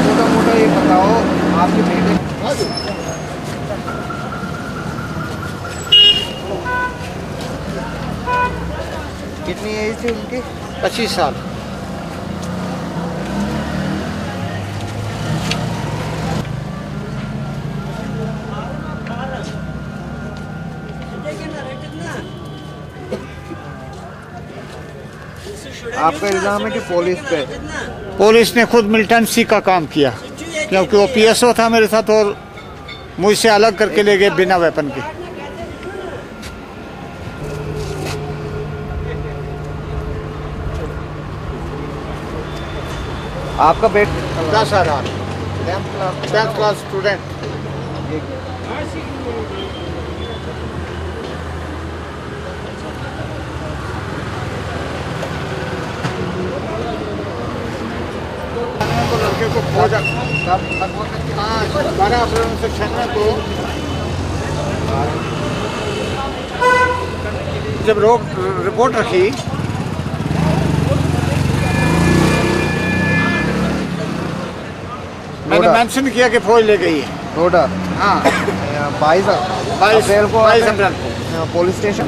मोटा मोटा ये बताओ आपके बेटे कितनी एज थी उनकी? 25 साल। आपका इल्जाम है कि पुलिस ने खुद मिलिटेंसी का काम किया, क्योंकि वो पीएसओ था मेरे साथ और मुझसे अलग करके ले गए बिना वेपन के। आपका बेटा 10,000 10th क्लास स्टूडेंट। लड़के को खोजा 12 अप्रैल 1996 को जब रिपोर्ट रखी, मैंने मेंशन किया कि फौज ले गई है टोडा। हाँ 22 अप्रैल को पुलिस स्टेशन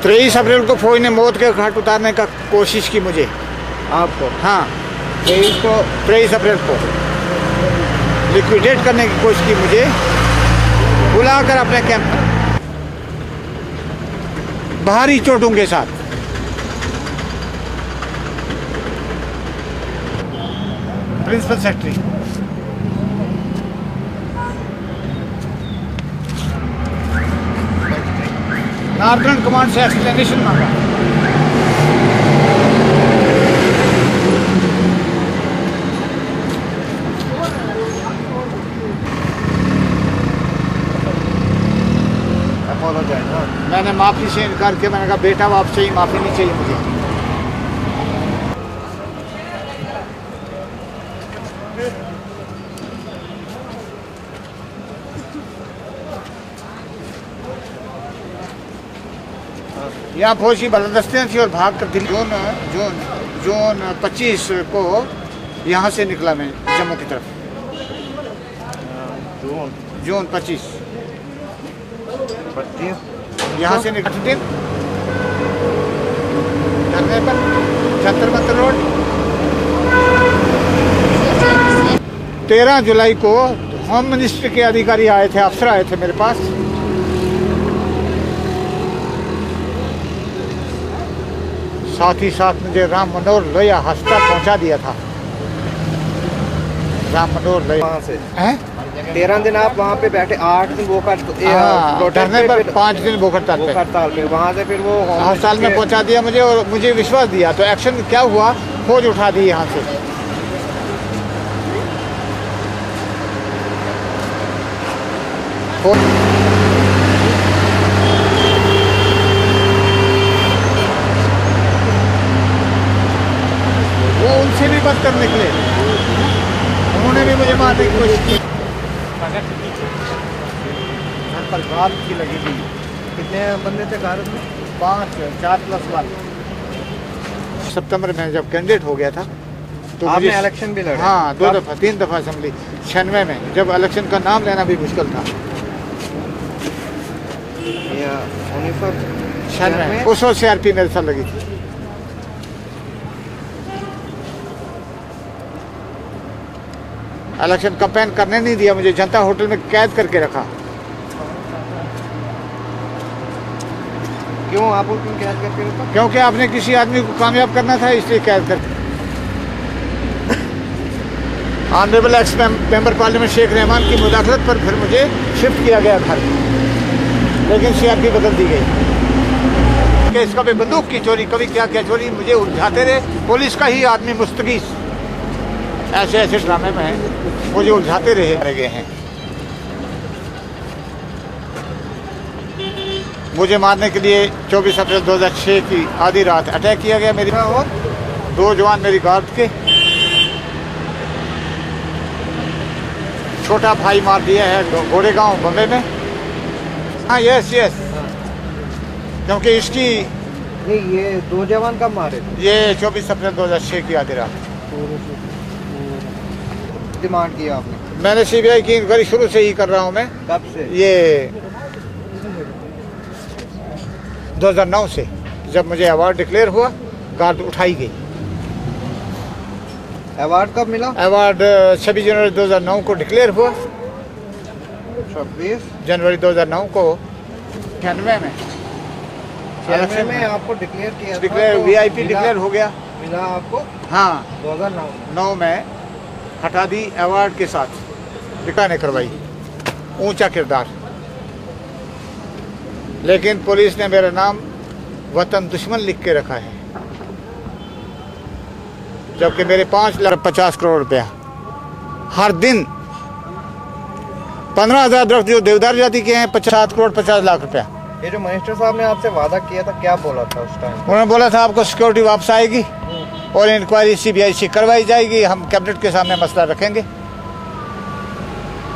23 अप्रैल को फौज ने मौत के घाट उतारने का कोशिश की मुझे। आपको? हाँ 23 अप्रैल को लिक्विडेट करने की कोशिश की मुझे, बुलाकर अपने कैंप पर भारी चोटों के साथ। प्रिंसिपल सेक्रेटरी नॉर्दर्न कमांड से एक्सप्लेनेशन मांगा। मैंने माफी से इनकार किया। मैंने कहा बेटा आप चाहिए, माफी नहीं चाहिए मुझे। यहाँ फौज की बलदस्तियाँ थी और भाग कर दिल्ली जून 25 को यहाँ से निकला मैं जम्मू की तरफ। जून 25 यहाँ से निकल धरने पर जंतर मंतर रोड। 13 जुलाई को होम मिनिस्ट्री के अधिकारी आए थे, अफसर आए थे मेरे पास। साथ ही साथ मुझे राम मनोहर लोहिया अस्पताल पहुंचा दिया था। राम मनोहर लोहिया वहाँ से हैं 13 दिन आप वहाँ पे बैठे, 8 दिन वो धरने पर 5 दिन भूख हड़ताल पे। वहाँ से फिर वो अस्पताल में पहुंचा दिया मुझे और मुझे विश्वास दिया। तो एक्शन क्या हुआ, फौज उठा दी यहाँ से। वो उनसे भी बदतर निकले, उन्होंने भी मुझे मारने की कोशिश की। पर गाल की लगी थी। कितने बंदे थे भारत में? 4+1। सितंबर में जब कैंडिडेट हो गया था तो आपने इलेक्शन भी लड़ा? हाँ 2 दफ़ा 3 दफ़ा असेंबली। 96 में जब इलेक्शन का नाम लेना भी मुश्किल था। 1996 उस वक्त CRP मेरे साथ लगी थी। इलेक्शन कैंपेन करने नहीं दिया मुझे, जनता होटल में कैद करके रखा। क्यों आप उसको कैद करके रखा? क्योंकि आपने किसी आदमी को कामयाब करना था, इसलिए कैद कर। Honourable ex member parliament Sheikh Rahman की मुदाखलत पर फिर मुझे शिफ्ट किया गया घर, लेकिन सीआरपी बदल दी गई। कि इसका भी बंदूक की चोरी, कभी क्या क्या चोरी, मुझे उलझाते रहे। पुलिस का ही आदमी मुस्तगीस ऐसे ऐसे ड्रामे में मुझे उलझाते रहे गए हैं। मुझे मारने के लिए 24 अप्रैल 2006 की आधी रात अटैक किया गया मेरी, और 2 जवान मेरी गार्ड के। छोटा भाई मार दिया है गोरेगांव बम्बे में। हाँ, यस यस, क्योंकि इसकी नहीं, ये 2 जवान कब मारे थे? ये 24 अप्रैल 2006 की आधी रात। डिमांड किया आपने? मैंने सीबीआई की इंक्वायरी शुरू से ही कर रहा हूँ मैं। कब से? ये 2009 से, जब मुझे अवार्ड डिक्लेयर हुआ, गार्ड उठाई गई। अवार्ड कब मिला? अवार्ड 26 जनवरी 2009 को डिक्लेयर हुआ। 26 जनवरी 2009 को 96 में में आपको डिक्लेयर किया? डिक्लेयर, वीआईपी डिक्लेयर हो गया। मिला आपको? हाँ, 2009 में हटा दी अवार्ड के साथ, दिखाने करवाई, ऊंचा किरदार। लेकिन पुलिस ने मेरा नाम वतन दुश्मन लिख के रखा है, जबकि मेरे 5,50,000 करोड़ रुपया हर दिन 15,000 दरख्त जो देवदार जाति के हैं, 7 करोड़ 50 लाख रुपया। ये जो मिनिस्टर साहब ने आपसे वादा किया था, क्या बोला था उस टाइम? उन्होंने बोला था आपको सिक्योरिटी वापस आएगी और इंक्वायरी सीबीआई से करवाई जाएगी, हम कैबिनेट के सामने मसला रखेंगे।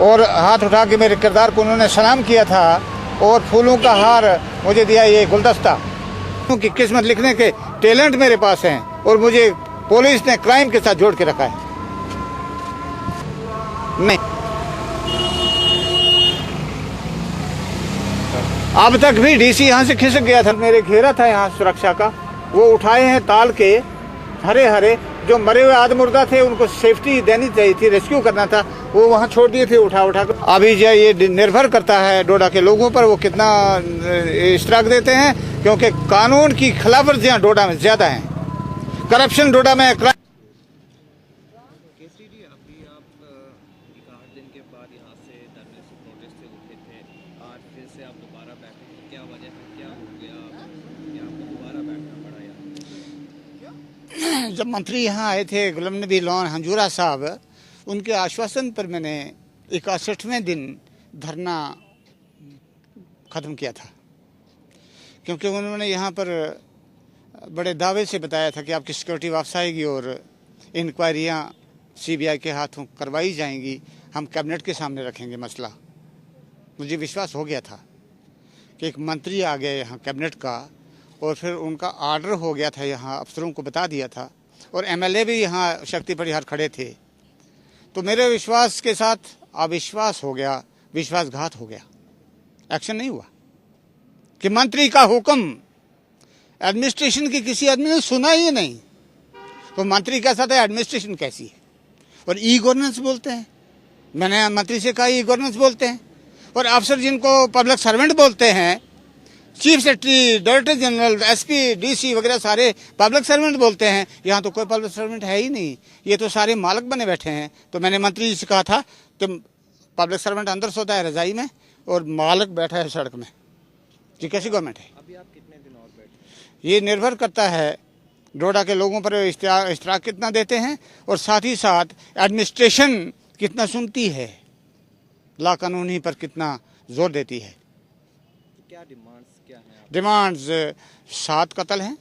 और हाथ उठा के मेरे किरदार को उन्होंने सलाम किया था और फूलों का हार मुझे दिया, ये गुलदस्ता। की किस्मत लिखने के टैलेंट मेरे पास हैं और मुझे पुलिस ने क्राइम के साथ जोड़ के रखा है। नहीं, अब तक भी डीसी यहाँ से खिसक गया था। मेरे घेरा था यहाँ सुरक्षा का, वो उठाए हैं ताल के हरे हरे। जो मरे हुए आदमुर्दा थे उनको सेफ्टी देनी चाहिए थी, रेस्क्यू करना था, वो वहाँ छोड़ दिए थे उठा उठा कर। अभी जो ये निर्भर करता है डोडा के लोगों पर, वो कितना इश्तराक देते हैं, क्योंकि कानून की खिलाफवर्जियाँ डोडा में ज़्यादा हैं, करप्शन डोडा में। केसरी, अभी आप 8 दिन के बाद यहाँ से धरने से प्रोटेस्ट से उठे थे, आज फिर से आप दोबारा बैठे हैं, क्या वजह है, क्या हो गया कि आपको दोबारा बैठना पड़ा यहाँ? जब मंत्री यहाँ आए थे गुलाम नबी लोन हंजूरा साहब, उनके आश्वासन पर मैंने 61वें दिन धरना ख़त्म किया था, क्योंकि उन्होंने यहाँ पर बड़े दावे से बताया था कि आपकी सिक्योरिटी वापस आएगी और इंक्वायरियाँ सीबीआई के हाथों करवाई जाएंगी, हम कैबिनेट के सामने रखेंगे मसला। मुझे विश्वास हो गया था कि एक मंत्री आ गया यहाँ कैबिनेट का, और फिर उनका आर्डर हो गया था, यहाँ अफसरों को बता दिया था, और एमएलए भी यहाँ शक्ति परिहार खड़े थे। तो मेरे विश्वास के साथ अविश्वास हो गया, विश्वासघात हो गया। एक्शन नहीं हुआ कि मंत्री का हुक्म एडमिनिस्ट्रेशन की किसी आदमी ने सुना ही नहीं, तो मंत्री कैसा था, एडमिनिस्ट्रेशन कैसी है। और ई गवर्नेंस बोलते हैं, मैंने मंत्री से कहा ई गवर्नेंस बोलते हैं, और अफसर जिनको पब्लिक सर्वेंट बोलते हैं, chief secretary, director general, SP, DC वगैरह सारे पब्लिक सर्वेंट बोलते हैं। यहाँ तो कोई पब्लिक सर्वेंट है ही नहीं, ये तो सारे मालिक बने बैठे हैं। तो मैंने मंत्री जी से कहा था कि पब्लिक सर्वेंट अंदर सोता है रजाई में और मालिक बैठा है सड़क में, ये कैसी गवर्नमेंट है? अभी आप कितने दिन और बैठे? ये निर्भर करता है डोडा के लोगों पर इश्तराक कितना देते हैं, और साथ ही साथ एडमिनिस्ट्रेशन कितना सुनती है, ला कानूनी पर कितना जोर देती है। क्या डिमांड्स क्या हैं? डिमांड्स 7 कत्ल हैं।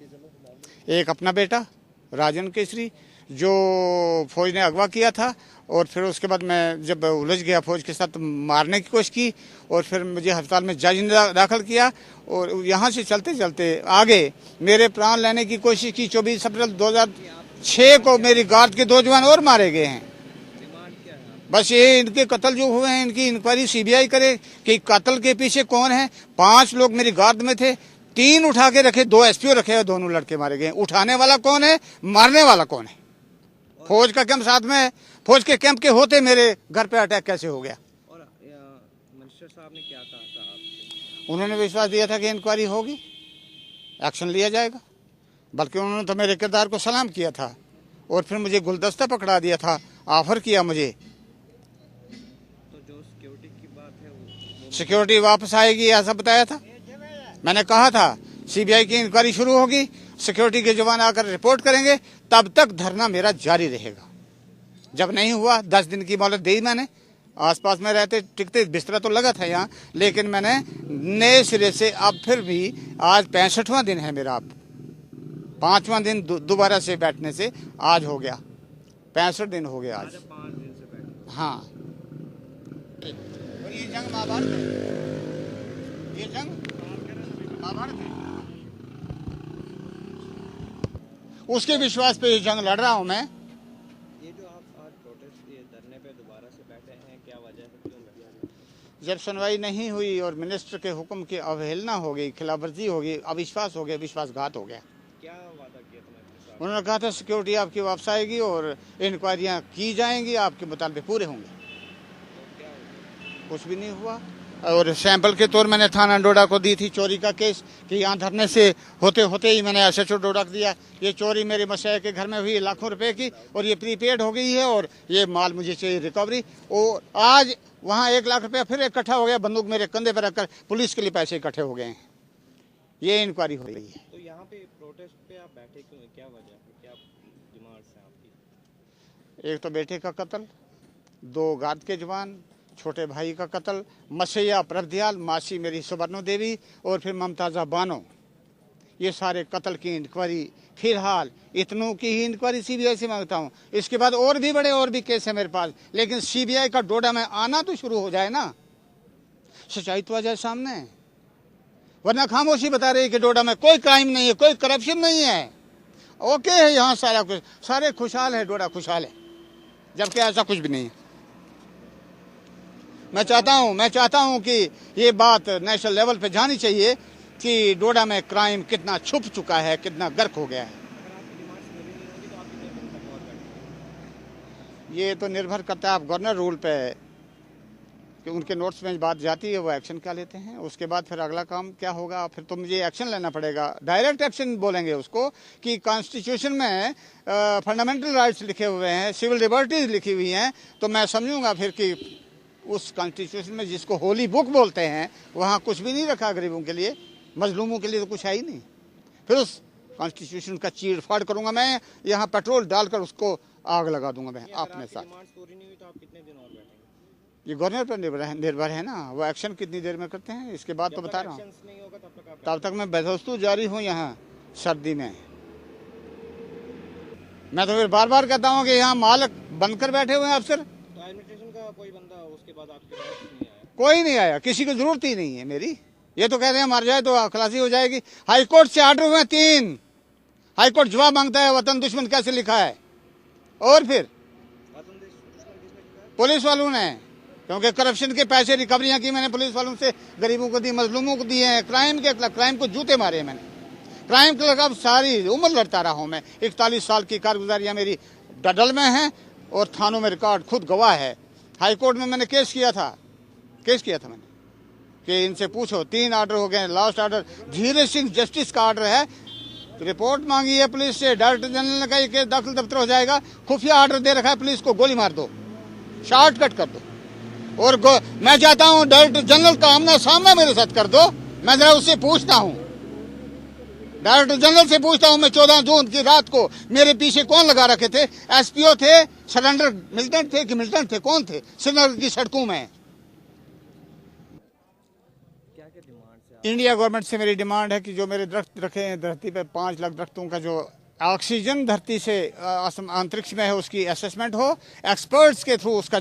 एक अपना बेटा राजन केसरी जो फौज ने अगवा किया था, और फिर उसके बाद मैं जब उलझ गया फौज के साथ, मारने की कोशिश की, और फिर मुझे अस्पताल में जज ने दाखिल किया, और यहाँ से चलते चलते आगे मेरे प्राण लेने की कोशिश की। 24 अप्रैल 2006 को मेरी गार्ड के 2 जवान और मारे गए हैं। डिमांड क्या है? बस ये इनके कत्ल जो हुए हैं, इनकी इंक्वायरी सीबीआई करे कि कत्ल के पीछे कौन है। 5 लोग मेरी गार्ड में थे, 3 उठा के रखे, 2 एसपीओ रखे और दोनों लड़के मारे गए। उठाने वाला कौन है, मारने वाला कौन है? फौज का कैंप साथ में है, फौज के कैंप के होते मेरे घर पे अटैक कैसे हो गया? और मिनिस्टर साहब ने क्या कहा था आपसे? उन्होंने विश्वास दिया था कि इंक्वायरी होगी। एक्शन लिया जाएगा। बल्कि उन्होंने तो मेरे किरदार को सलाम किया था और फिर मुझे गुलदस्ता पकड़ा दिया था, ऑफर किया मुझे। तो जो सिक्योरिटी की बात है वो सिक्योरिटी वापस आएगी ऐसा बताया था। मैंने कहा था सीबीआई की इंक्वायरी शुरू होगी, सिक्योरिटी के जवान आकर रिपोर्ट करेंगे, तब तक धरना मेरा जारी रहेगा। जब नहीं हुआ 10 दिन की मोहलत दी मैंने। आसपास में रहते टिकते बिस्तरा तो लगा था यहाँ, लेकिन मैंने नए सिरे से अब फिर भी आज 65वां दिन है मेरा, अब 5वां दिन दोबारा से बैठने से आज हो गया 65 दिन हो गया आज। 5 दिन से बैठे। हाँ, और ये जंग महाभारत है, ये जंग महाभारत है। उसके विश्वास पे ये जंग लड़ रहा हूं मैं। ये जो आप आज प्रोटेस्ट ये धरने पे दोबारा से बैठे हैं, क्या वजह है, क्यों बैठे? जब सुनवाई नहीं हुई और मिनिस्टर के हुक्म की अवहेलना हो गई, खिलाफवर्जी हो गई, अविश्वास हो गया, विश्वासघात हो गया। क्या वादा किया था आपके साथ? उन्होंने कहा था सिक्योरिटी आपकी वापस आएगी और इंक्वायरियां की जाएंगी, आपके मुतालबे पूरे होंगे। तो क्या हुआ? कुछ भी नहीं हुआ। और सैंपल के तौर मैंने थाना डोडा को दी थी चोरी का केस कि यहाँ धरने से होते होते ही मैंने SHO डोडा को दिया, ये चोरी मेरे मसैया के घर में हुई लाखों रुपए की और ये प्रीपेड हो गई है और ये माल मुझे चाहिए रिकवरी। और आज वहाँ 1 लाख रुपया फिर इकट्ठा हो गया, बंदूक मेरे कंधे पर रखकर पुलिस के लिए पैसे इकट्ठे हो गए हैं। ये इंक्वायरी हो रही है। तो यहाँ पे प्रोटेस्ट पे आप बैठे क्यों, क्या वजह है, क्या डिमांड्स हैं आपकी? एक तो बेटे का कत्ल, 2 गार्ड के जवान, छोटे भाई का कत्ल, मसैया प्रभदयाल, मासी मेरी सुवर्णो देवी और फिर मुमताज़ा बानो, ये सारे कत्ल की इंक्वायरी। फिलहाल इतनों की ही इंक्वायरी सीबीआई से मांगता हूँ। इसके बाद और भी बड़े और भी केस है मेरे पास, लेकिन सीबीआई का डोडा में आना तो शुरू हो जाए ना, सच्चाई तो आ जाए सामने। वरना खामोशी बता रही है कि डोडा में कोई क्राइम नहीं है, कोई करप्शन नहीं है, ओके है यहाँ सारा कुछ, सारे खुशहाल है, डोडा खुशहाल है, जबकि ऐसा कुछ भी नहीं है। मैं चाहता हूं कि ये बात नेशनल लेवल पे जानी चाहिए कि डोडा में क्राइम कितना छुप चुका है, कितना गर्क हो गया है। अगर आपकी डिमांड्स पूरी नहीं होंगी तो आप कितने दिन तक और बैठेंगे? ये तो निर्भर करता है आप गवर्नर रूल पे कि उनके नोट्स में बात जाती है, वो एक्शन क्या लेते हैं। उसके बाद फिर अगला काम क्या होगा, फिर तो मुझे एक्शन लेना पड़ेगा। डायरेक्ट एक्शन बोलेंगे उसको कि कॉन्स्टिट्यूशन में फंडामेंटल राइट्स लिखे हुए हैं, सिविल लिबर्टीज लिखी हुई हैं, तो मैं समझूंगा फिर कि उस कॉन्स्टिट्यूशन में जिसको होली बुक बोलते हैं वहाँ कुछ भी नहीं रखा गरीबों के लिए, मजलूमों के लिए तो कुछ है ही नहीं। फिर उस कॉन्स्टिट्यूशन का चीर फाड़ करूंगा मैं, यहाँ पेट्रोल डालकर उसको आग लगा दूंगा मैं अपने साथ। डिमांड्स पूरी नहीं हुई तो आप कितने दिन और बैठेंगे? ये गवर्नर पर निर्भर है ना, वो एक्शन कितनी देर में करते हैं। इसके बाद तो बता रहा हूँ, एक्शंस नहीं होगा तब तक तब तक मैं बेदस्तूर जारी हूँ यहाँ सर्दी में। मैं तो फिर बार बार कहता हूँ कि यहाँ मालक बनकर बैठे हुए हैं अफसर, तो एडमिनिस्ट्रेशन का कोई बंदा उसके बाद आपके पास नहीं आया? कोई नहीं आया, किसी की जरूरत ही नहीं है मेरी। ये तो कह रहे हैं मर जाए तो खलासी हो जाएगी। हाईकोर्ट से आर्डर हुए 3, हाईकोर्ट जवाब मांगता है वतन दुश्मन कैसे लिखा है, और फिर दुश्मन किसने लिखा है? पुलिस वालों ने, क्योंकि करप्शन के पैसे रिकवरियां की मैंने पुलिस वालों से, गरीबों को दी, मजलूमों को दिए हैं। क्राइम को जूते मारे मैंने, क्राइम के खिलाफ सारी उम्र लड़ता रहा हूं मैं। 41 साल की कारगुजारियां मेरी डडल में है और थानों में रिकॉर्ड खुद गवाह है। हाईकोर्ट में मैंने केस किया था मैंने कि इनसे पूछो, 3 आर्डर हो गए, last order Dheeraj Singh justice का आर्डर है, रिपोर्ट मांगी है पुलिस से, डायरेक्टर जनरल ने कहा केस दाखिल दफ्तर हो जाएगा, खुफिया आर्डर दे रखा है पुलिस को, गोली मार दो, शॉर्टकट कर दो। और मैं चाहता हूं डायरेक्टर जनरल का आमना सामना मेरे साथ कर दो। मैं जरा उससे पूछता हूं, डायरेक्टर जनरल से पूछता हूं, मैं 14 जून की रात को मेरे पीछे कौन लगा रखे थे? SPO थे, सरेंडर मिलिटेंट थे कि मिलिटेंट थे, कौन थे श्रीनगर की सड़कों में? क्या क्या डिमांड्स है? इंडिया गवर्नमेंट से मेरी डिमांड है कि जो मेरे दरख्त रखे हैं धरती पे, 5 लाख दरख्तों का जो ऑक्सीजन धरती से अंतरिक्ष में है उसकी असेसमेंट हो, एक्सपर्ट्स के थ्रू उसका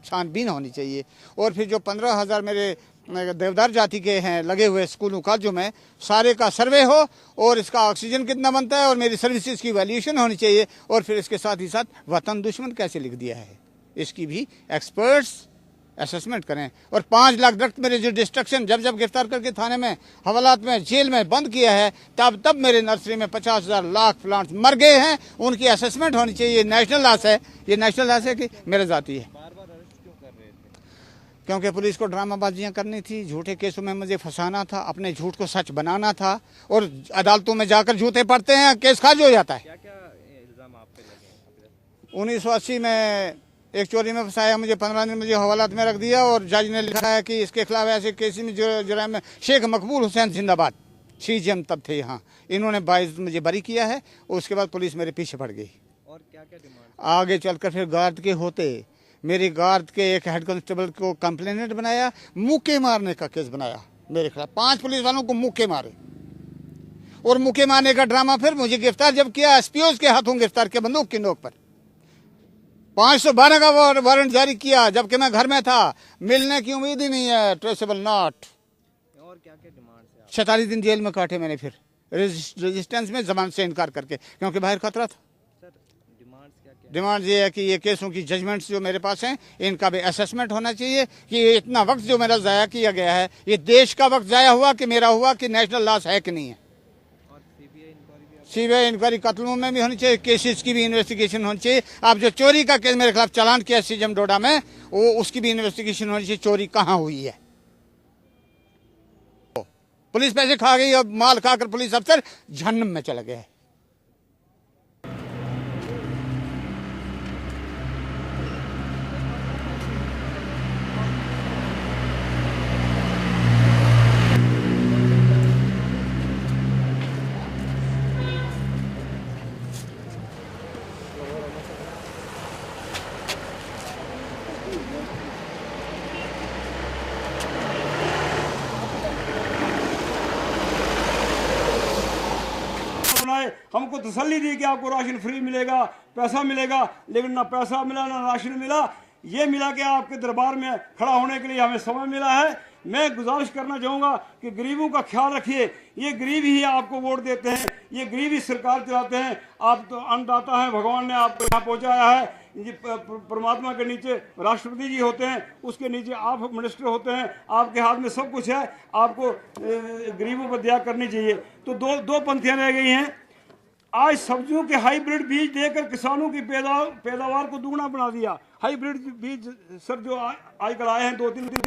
छानबीन होनी चाहिए। और फिर जो 15,000 मेरे देवदार जाति के हैं लगे हुए स्कूलों कॉलेजों में, सारे का सर्वे हो और इसका ऑक्सीजन कितना बनता है और मेरी सर्विसेज की वैल्यूएशन होनी चाहिए। और फिर इसके साथ ही साथ वतन दुश्मन कैसे लिख दिया है इसकी भी एक्सपर्ट्स असेसमेंट करें। और 5 लाख दरख्त मेरे जो डिस्ट्रक्शन जब गिरफ्तार करके थाने में, हवालात में, जेल में बंद किया है, तब मेरे नर्सरी में 50,000 लाख प्लांट्स मर गए हैं, उनकी असेसमेंट होनी चाहिए। ये नेशनल लॉस है, ये नेशनल लॉस है कि मेरे जाती है। बार बार अरेस्ट क्यों कर रहे थे? क्योंकि पुलिस को ड्रामाबाजियां करनी थी, झूठे केसों में मुझे फंसाना था, अपने झूठ को सच बनाना था। और अदालतों में जाकर झूठे पड़ते हैं, केस खारिज हो जाता है। क्या क्या इल्ज़ाम आप पे लगे हैं अभी तक? 1980 में एक चोरी में फंसाया, मुझे 15 दिन मुझे हवालात में रख दिया और जज ने लिखा है कि इसके खिलाफ ऐसे केस में जुर्म में शेख मकबूल हुसैन जिंदाबाद, CGM तब थे यहाँ, इन्होंने 22 मुझे बरी किया है। उसके बाद पुलिस मेरे पीछे पड़ गई। और क्या क्या डिमांड? आगे चलकर फिर गार्ड के होते मेरे गार्ड के एक हेड कांस्टेबल को कंप्लेनेंट बनाया, मुक्के मारने का केस बनाया मेरे खिलाफ। 5 पुलिस वालों को मुक्के मारे और मुक्के मारने का ड्रामा। फिर मुझे गिरफ्तार जब किया, SPOs के हाथों गिरफ्तार किया, बंदूक की नोक पर 512 का वारंट जारी किया, जबकि मैं घर में था। मिलने की उम्मीद ही नहीं है, ट्रेसेबल नॉट। और क्या क्या डिमांड है आप? 47 दिन जेल में काटे मैंने, फिर रेजिस्टेंस में जमानत से इनकार करके, क्योंकि बाहर खतरा था। सर डिमांड्स क्या क्या? डिमांड ये है कि ये केसों की जजमेंट्स जो मेरे पास हैं, इनका भी असेसमेंट होना चाहिए कि ये इतना वक्त जो मेरा ज़ाया किया गया है, ये देश का वक्त ज़ाया हुआ कि मेरा हुआ, कि नेशनल लॉस है कि नहीं है। और CBI इंक्वायरी भी आप? CBI इंक्वायरी कत्लों में भी होनी चाहिए, केसेस की भी इन्वेस्टिगेशन होनी चाहिए। आप जो चोरी का केस मेरे खिलाफ चालान किया CGM डोडा में, वो उसकी भी इन्वेस्टिगेशन होनी चाहिए, चोरी कहाँ हुई है। पुलिस पैसे खा गई, अब माल खाकर पुलिस अफसर जहन्नम में चला गया है। बनाए, हमको तसल्ली दी कि आपको राशन फ्री मिलेगा, पैसा मिलेगा, लेकिन ना पैसा मिला ना राशन मिला। ये मिला कि आपके दरबार में खड़ा होने के लिए हमें समय मिला है। मैं गुजारिश करना चाहूँगा कि गरीबों का ख्याल रखिए। ये गरीब ही आपको वोट देते हैं, ये गरीब ही सरकार चलाते हैं। आप तो अन्नदाता हैं, भगवान ने आपको यहाँ पहुँचाया है। ये परमात्मा के नीचे राष्ट्रपति जी होते हैं, उसके नीचे आप मिनिस्टर होते हैं, आपके हाथ में सब कुछ है। आपको गरीबों पर दया करनी चाहिए। तो दो पंक्तियाँ रह गई हैं। आज सब्जियों के हाइब्रिड बीज देकर किसानों की पैदावार को दुगना बना दिया। हाइब्रिड बीज सर जो आजकल आए हैं 2-3 दिन